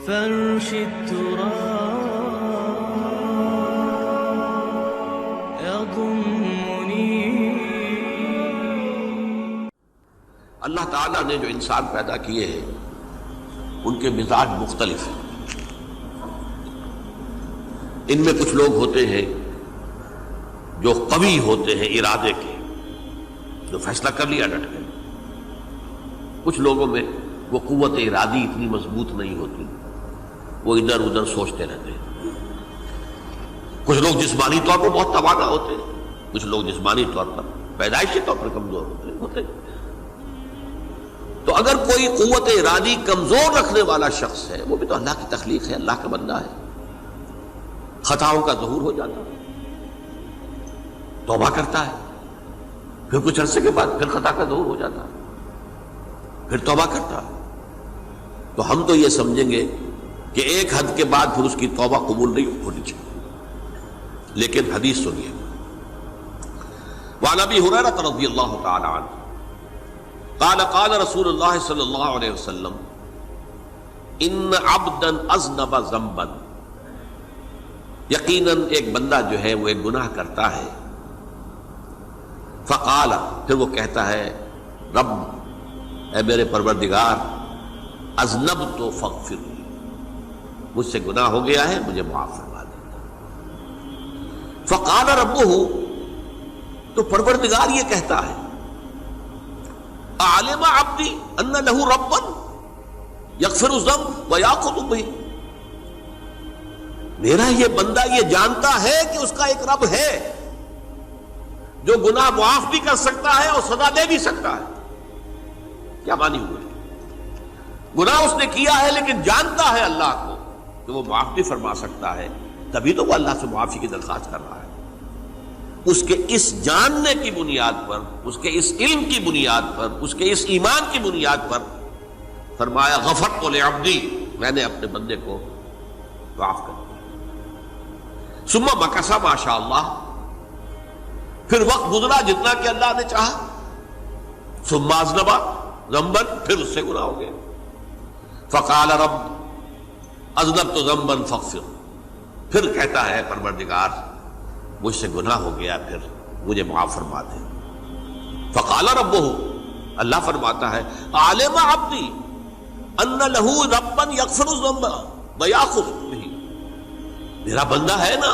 فرش التراب يضمني. اللہ تعالیٰ نے جو انسان پیدا کیے ہیں ان کے مزاج مختلف ہیں. ان میں کچھ لوگ ہوتے ہیں جو قوی ہوتے ہیں ارادے کے، جو فیصلہ کر لیا ڈٹ گئے. کچھ لوگوں میں وہ قوت ارادی اتنی مضبوط نہیں ہوتی، وہ ادھر ادھر سوچتے رہتے ہیں. کچھ لوگ جسمانی طور پر بہت توانا ہوتے ہیں، کچھ لوگ جسمانی طور پر پیدائشی طور پر کمزور ہوتے ہیں. تو اگر کوئی قوت ارادی کمزور رکھنے والا شخص ہے، وہ بھی تو اللہ کی تخلیق ہے، اللہ کا بندہ ہے، خطاؤں کا ظہور ہو جاتا ہے، توبہ کرتا ہے، پھر کچھ عرصے کے بعد پھر خطا کا ظہور ہو جاتا ہے، پھر توبہ کرتا ہے. تو ہم تو یہ سمجھیں گے کہ ایک حد کے بعد پھر اس کی توبہ قبول نہیں ہونی چاہیے. لیکن حدیث سنیے. وعن ابی ہریرہ رضی اللہ تعالی عنہ قال قال رسول اللہ صلی اللہ علیہ وسلم ان عبدا اذنب ذنبا، یقیناً ایک بندہ جو ہے وہ ایک گناہ کرتا ہے. فقال، پھر وہ کہتا ہے رب، اے میرے پروردگار، اذنبت فاغفر لی، مجھ سے گناہ ہو گیا ہے، مجھے معاف فرما دے. فقال ربہ، تو پروردگار یہ کہتا ہے اعلم عبدی ان لہ ربا یغفر الذنب ویأخذ بہ، میرا یہ بندہ یہ جانتا ہے کہ اس کا ایک رب ہے جو گناہ معاف بھی کر سکتا ہے اور سزا دے بھی سکتا ہے. کیا مانی ہوئے؟ گناہ اس نے کیا ہے لیکن جانتا ہے اللہ کو کہ وہ معاف بھی فرما سکتا ہے، تبھی تو وہ اللہ سے معافی کی درخواست کر رہا ہے. اس کے اس جاننے کی بنیاد پر، اس کے اس علم کی بنیاد پر، اس کے اس ایمان کی بنیاد پر فرمایا غفرت لعبدی، میں نے اپنے بندے کو معاف کر دیا. ثم مکث ما شاء اللہ، پھر وقت گزرا جتنا کہ اللہ نے چاہا. ثم اذنب ذنبا، پھر اس سے گناہ ہو گیا. فقال رب اذنبت ذنبا فاغفر، پھر کہتا ہے پروردگار مجھ سے گناہ ہو گیا، پھر مجھے معاف فرما دے. فقال ربہ، اللہ فرماتا ہے عالم عبدی ان لہ ربا یغفر الذنب ویأخذ بہ، میرا بندہ ہے نا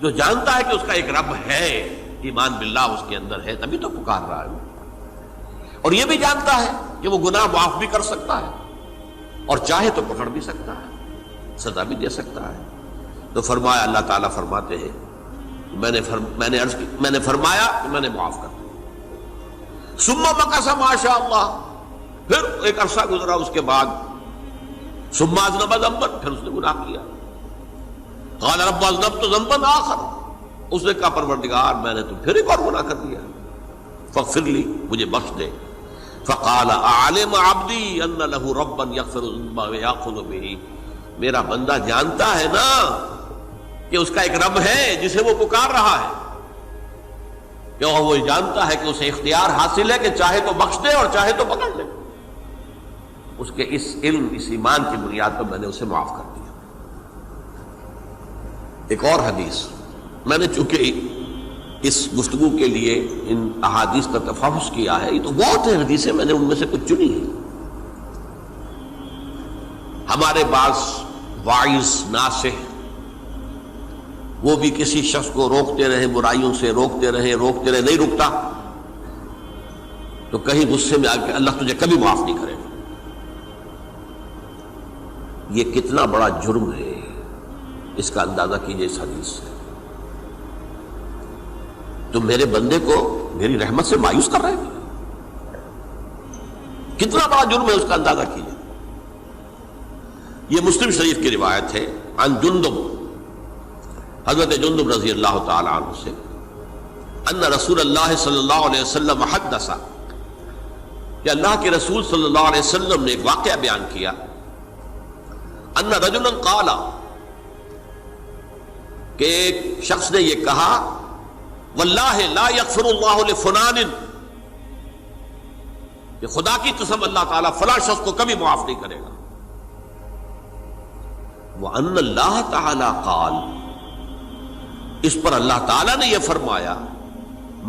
جو جانتا ہے کہ اس کا ایک رب ہے، ایمان باللہ اس کے اندر ہے، تبھی تو پکار رہا ہے. اور یہ بھی جانتا ہے کہ وہ گناہ معاف بھی کر سکتا ہے اور چاہے تو پکڑ بھی سکتا ہے، سزا بھی دے سکتا ہے. تو فرمایا، اللہ تعالیٰ فرماتے ہیں میں نے فرمایا کہ میں نے معاف کر دیا. ثم مکث ما شاء اللہ، پھر ایک عرصہ گزرا اس کے بعد. ثم اذنب ذنبا، پھر اس نے گناہ کیا. قال رب اذنبت ذنبا آخر، اس نے کہا پروردگار میں نے تو پھر ایک اور گناہ کر دیا، فاغفر لی، مجھے بخش دے. فقال اعلم عبدی ان لہ ربا یغفر الذنب ویأخذ بہ، میرا بندہ جانتا ہے نا کہ اس کا ایک رب ہے جسے وہ پکار رہا ہے، کہ وہ جانتا ہے کہ اسے اختیار حاصل ہے کہ چاہے تو بخش دے اور چاہے تو پکڑ لے. اس کے اس علم، اس ایمان کی بنیاد پر میں نے اسے معاف کر دیا. ایک اور حدیث، میں نے چونکہ اس گفتگو کے لیے ان احادیث کا تفحص کیا ہے، یہ تو بہت ہیں حدیثیں، میں نے ان میں سے کچھ چنی ہیں. ہمارے بعض واعظ ناصح وہ بھی کسی شخص کو روکتے رہے، برائیوں سے روکتے رہے، نہیں رکتا تو کہیں غصے میں آ کے اللہ تجھے کبھی معاف نہیں کرے گا. یہ کتنا بڑا جرم ہے، اس کا اندازہ کیجئے اس حدیث سے. تم میرے بندے کو میری رحمت سے مایوس کر رہے ہیں، کتنا بڑا جرم ہے، اس کا اندازہ کیجئے. یہ مسلم شریف کی روایت ہے عن جندب، حضرت جندب رضی اللہ تعالی عنہ سے، ان رسول اللہ صلی اللہ علیہ وسلم حدث، کہ اللہ کے رسول صلی اللہ علیہ وسلم نے ایک واقعہ بیان کیا. ان رجلا قال، کہ ایک شخص نے یہ کہا واللہ لا یغفر اللہ لفلان، کہ خدا کی قسم اللہ تعالیٰ فلاں شخص کو کبھی معاف نہیں کرے گا. وَأَنَّ اللَّهَ تَعَالَى قَالَ، اس پر اللہ تعالیٰ نے یہ فرمایا،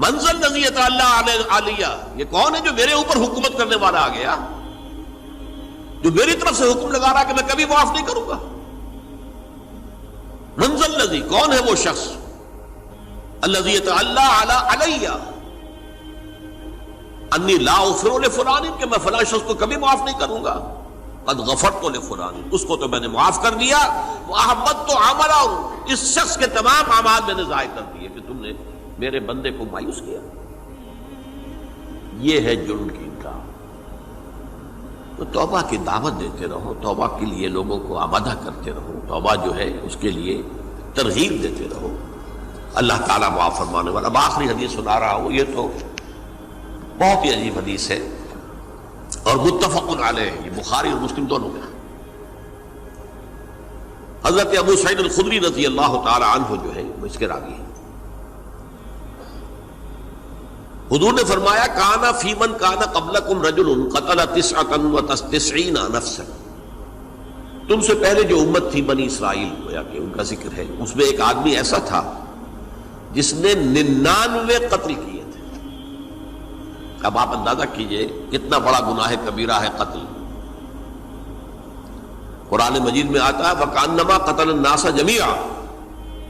مَنْ ذَا الَّذِي يَتَعَلَّى عَلَيَّ، یہ کون ہے جو میرے اوپر حکومت کرنے والا آ گیا، جو میری طرف سے حکم لگا رہا کہ میں کبھی معاف نہیں کروں گا. مَنْ ذَا الَّذِي، کون ہے وہ شخص، الَّذِي يَتَعَلَّى عَلَيَّ انی لا اغفر لفلان، کہ میں فلاں شخص کو کبھی معاف نہیں کروں گا. قد غفرت لفلان، اس کو تو میں نے معاف کر دیا. وَأَحْبَطْتُ عَمَلَهُ، اس شخص کے تمام اعمال میں نے ضائع کر دیے کہ تم نے میرے بندے کو مایوس کیا. یہ ہے جرم کی انکار. تو توبہ کی دعوت دیتے رہو، توبہ کے لیے لوگوں کو آمادہ کرتے رہو، توبہ جو ہے اس کے لیے ترغیب دیتے رہو. اللہ تعالیٰ معاف فرمانے والا. اب آخری حدیث سنا رہا ہوں، یہ تو بہت ہی عجیب حدیث ہے اور متفق علیہ، یہ بخاری اور مسلم دونوں میں. حضرت ابو سعید الخدری رضی اللہ تعالی عنہ جو ہے وہ اس کے راوی ہیں. حضور نے فرمایا، کانا فی من کانا قبلکم رجل قتل 99 نفسا، تم سے پہلے جو امت تھی بنی اسرائیل، گویا کہ ان کا ذکر ہے، اس میں ایک آدمی ایسا تھا جس نے 99 قتل کیے تھے. اب آپ اندازہ کیجئے کتنا بڑا گناہ کبیرہ ہے قتل. قرآن مجید میں آتا ہے وَكَأَنَّمَا قَتَلَ النَّاسَ جَمِيعًا،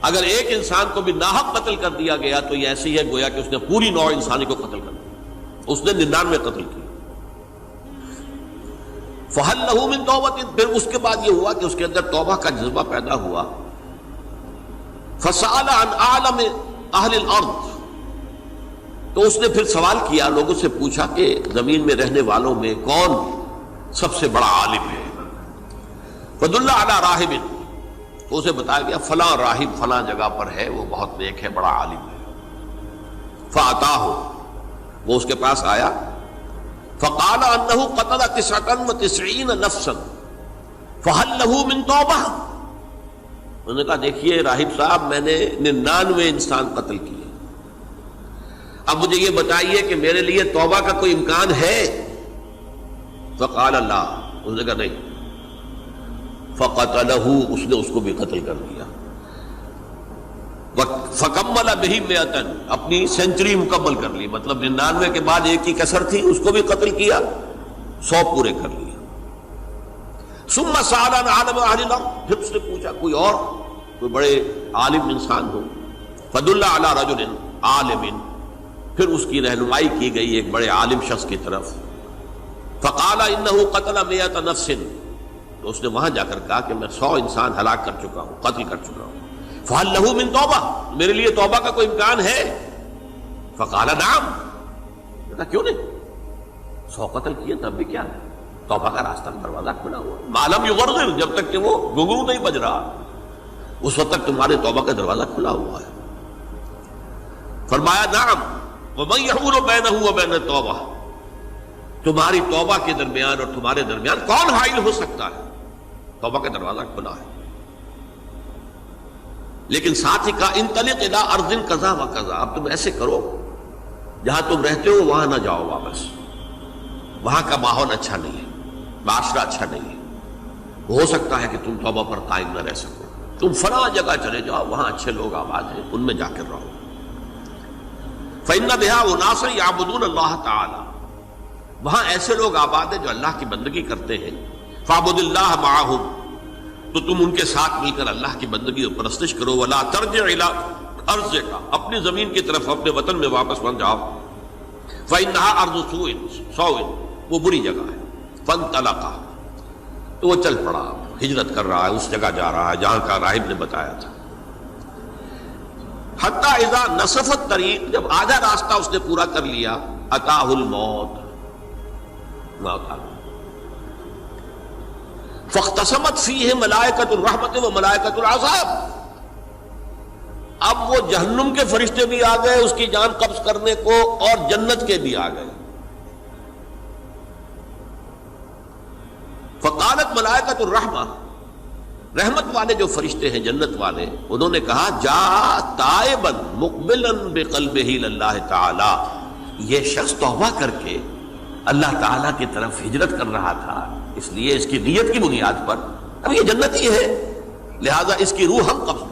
اگر ایک انسان کو بھی ناحق قتل کر دیا گیا تو یہ ایسی ہے گویا کہ اس نے پوری نوع انسانی کو قتل کر دیا. اس نے 99 قتل کیے. فَهَلْ لَهُ مِن تَوْبَةٍ، پھر اس کے بعد یہ ہوا کہ اس کے اندر توبہ کا جذبہ پیدا ہوا. فَسَأَلَ عَنْ أَعْلَمِ أَهْلِ الْأَرْضِ، تو اس نے پھر سوال کیا، لوگوں سے پوچھا کہ زمین میں رہنے والوں میں کون سب سے بڑا عالم ہے. فَدُلَّ عَلَى رَاهِبٍ، تو اسے بتایا گیا فلاں راہب فلاں جگہ پر ہے، وہ بہت نیک ہے، بڑا عالم ہے. فَأَتَاهُ، وہ اس کے پاس آیا. فَقَالَ أَنَّهُ قَتَلَ 99 نَفْسًا فَهَلْ لَهُ مِن تَوْبَةٍ، انہوں نے کہا دیکھیے راہب صاحب، میں نے 99 انسان قتل کیے، اب مجھے یہ بتائیے کہ میرے لیے توبہ کا کوئی امکان ہے. فقال لا، اس نے کہا نہیں. فقتلہ، اس نے اس کو بھی قتل کر دیا. فکمل بہ 100، اپنی سینچری مکمل کر لی، مطلب 99 کے بعد ایک کی کسر تھی، اس کو بھی قتل کیا، 100 پورے کر لیا. ثم سأل عن عالم اہل الارض، پھر اس نے پوچھا کوئی اور کوئی بڑے عالم انسان ہو. فدل علی رجل عالم، پھر اس کی رہنمائی کی گئی ایک بڑے عالم شخص کی طرف. فقال انه قتل 100 نفس، تو اس نے وہاں جا کر کہا کہ میں 100 انسان ہلاک کر چکا ہوں، قتل کر چکا ہوں. فهل له من توبہ، میرے لیے توبہ کا کوئی امکان ہے؟ فقال نعم، کہا کیوں نہیں، 100 قتل کیے تب بھی کیا ہے، توبہ کا راستہ دروازہ کھلا ہوا. ما لم یغرغر، جب تک کہ وہ گھنگرو نہیں بج رہا اس وقت تک تمہارے توبہ کا دروازہ کھلا ہوا ہے. فرمایا نعم، وَمَن يَحُولُ بَيْنَهُ وَبَيْنَ التَّوْبَةِ، تمہاری توبہ کے درمیان اور تمہارے درمیان کون حائل ہو سکتا ہے، توبہ کا دروازہ کھلا ہے. لیکن ساتھ ہی کہا انطلق الی ارض کذا و کذا، اب تم ایسے کرو جہاں تم رہتے ہو وہاں نہ جاؤ واپس، وہاں کا ماحول اچھا نہیں ہے، معاشرہ اچھا نہیں ہے، ہو سکتا ہے کہ تم توبہ پر قائم نہ رہ سکو، تم فلاں جگہ چلے جاؤ، وہاں اچھے لوگ آباد ہیں، ان میں جا کر رہو. فإن بها أناسا يعبدون اللہ تعالی، وہاں ایسے لوگ آباد ہیں جو اللہ کی بندگی کرتے ہیں. فاعبد اللہ معهم، تو تم ان کے ساتھ مل کر اللہ کی بندگی اور پرستش کرو. ولا ترجع الى ارضک، اپنی زمین کی طرف اپنے وطن میں واپس بن جاؤ. فإنها ارض سوء، وہ بری جگہ ہے. فانطلقا، تو وہ چل پڑا، ہجرت کر رہا ہے، اس جگہ جا رہا ہے جہاں کا راہب نے بتایا تھا. حتی اذا نصف الطریق، جب آدھا راستہ اس نے پورا کر لیا، اتاہ الموت، موت آ گئی. فاختصمت فیہ ملائکۃ الرحمت و ملائکۃ العذاب، اب وہ جہنم کے فرشتے بھی آ گئے اس کی جان قبض کرنے کو، اور جنت کے بھی آ گئے. فقالت ملائکۃ الرحمہ، رحمت والے جو فرشتے ہیں جنت والے، انہوں نے کہا جا تائبا مقبلا بقلبہ للہ تعالی، یہ شخص توبہ کر کے اللہ تعالیٰ کی طرف ہجرت کر رہا تھا، اس لیے اس کی نیت کی بنیاد پر اب یہ جنتی ہے، لہذا اس کی روح ہم قبض کریں۔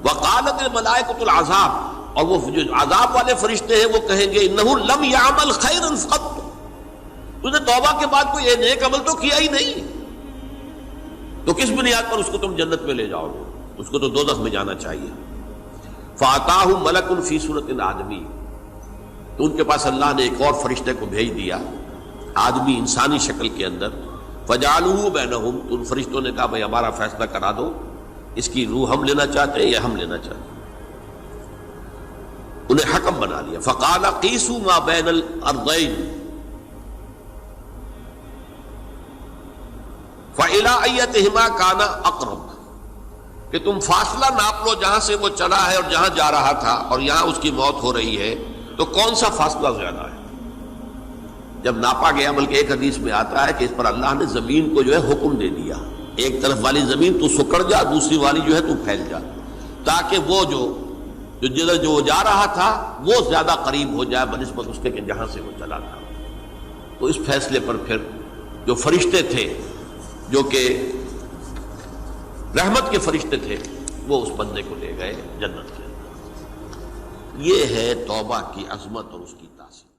وقالت الملائکۃ العذاب، اور وہ جو عذاب والے فرشتے ہیں وہ کہیں گے انہ لم یعمل خیرا قط، تو نے توبہ کے بعد کوئی نیک عمل تو کیا ہی نہیں، تو کس بنیاد پر اس کو تم جنت میں لے جاؤ گے؟ اس کو تو دوزخ میں جانا چاہیے۔ فاتاہ ملک فی صورت آدمی، تو ان کے پاس اللہ نے ایک اور فرشتے کو بھیج دیا آدمی انسانی شکل کے اندر، فجعلوہ بینہم، تو ان فرشتوں نے کہا بھائی ہمارا فیصلہ کرا دو، اس کی روح ہم لینا چاہتے ہیں یا ہم لینا چاہتے ہیں؟ انہیں حکم بنا لیا۔ فقال قیسوا ما بین الارضین فإلی ایتہما کان اقرب، کہ تم فاصلہ ناپ لو جہاں سے وہ چلا ہے اور جہاں جا رہا تھا اور یہاں اس کی موت ہو رہی ہے، تو کون سا فاصلہ زیادہ ہے؟ جب ناپا گیا، بلکہ ایک حدیث میں آتا ہے کہ اس پر اللہ نے زمین کو جو ہے حکم دے دیا، ایک طرف والی زمین تو سکڑ جا، دوسری والی جو ہے تو پھیل جا، تاکہ وہ جو جا رہا تھا وہ زیادہ قریب ہو جائے بنسبت اس کے کہ جہاں سے وہ چلا تھا۔ تو اس فیصلے پر پھر جو فرشتے تھے جو کہ رحمت کے فرشتے تھے وہ اس بندے کو لے گئے جنت کے اندر۔ یہ ہے توبہ کی عظمت اور اس کی تاثیر۔